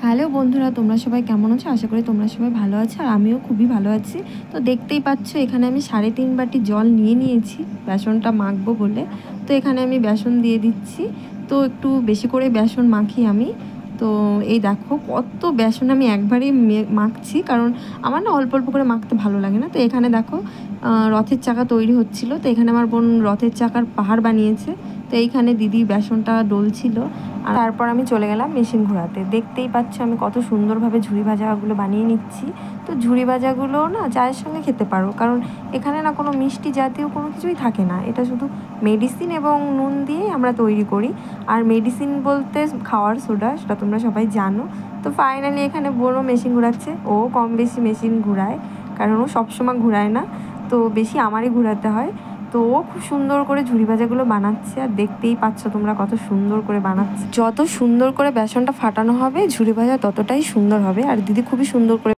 Hello বন্ধুরা, তোমরা সবাই কেমন আছো? আশা করি তোমরা সবাই ভালো আছো, আর আমিও খুবই ভালো আছি। তো দেখতেই পাচ্ছ এখানে আমি 3.5 বাটি জল নিয়ে নিয়েছি বেসনটা মাখবো বলে। তো এখানে আমি বেসন দিয়ে দিচ্ছি। তো একটু বেশি করে বেসন মাখি আমি। তো এই দেখো কত বেসন আমি একবারেই মাখছি, কারণ আমার না অল্প অল্প করে মাখতে ভালো লাগে না। তো এখানে দেখো রথের চাকা তৈরি হচ্ছিল। তো এখানে আমার বোন রথের চাকার পাহাড় বানিয়েছে। তো এইখানে দিদি বেসনটা ডলছিল, আর তারপর আমি চলে গেলাম মেশিন ঘোরাতে। দেখতেই পাচ্ছ আমি কত সুন্দরভাবে ঝুরি ভাজাগুলো বানিয়ে নিচ্ছি। তো ঝুরি ভাজাগুলো না চায়ের সঙ্গে খেতে পারো, কারণ এখানে না কোনো মিষ্টি জাতীয় কোনো কিছুই থাকে না। এটা শুধু মেডিসিন এবং নুন দিয়েই আমরা তৈরি করি। আর মেডিসিন বলতে খাওয়ার সোডা, সেটা তোমরা সবাই জানো। তো ফাইনালি এখানে বোনও মেশিন ঘোরাচ্ছে। ও কম বেশি মেশিন ঘোরায়, কারণ ও সবসময় ঘোরায় না, তো বেশি আমারই ঘোরাতে হয়। তো ও খুব সুন্দর করে ঝুরি ভাজাগুলো বানাচ্ছে, আর দেখতেই পাচ্ছ তোমরা কত সুন্দর করে বানাচ্ছে। যত সুন্দর করে বেসনটা ফাটানো হবে ঝুরি ভাজা ততটাই সুন্দর হবে। আর দিদি খুবই সুন্দর করে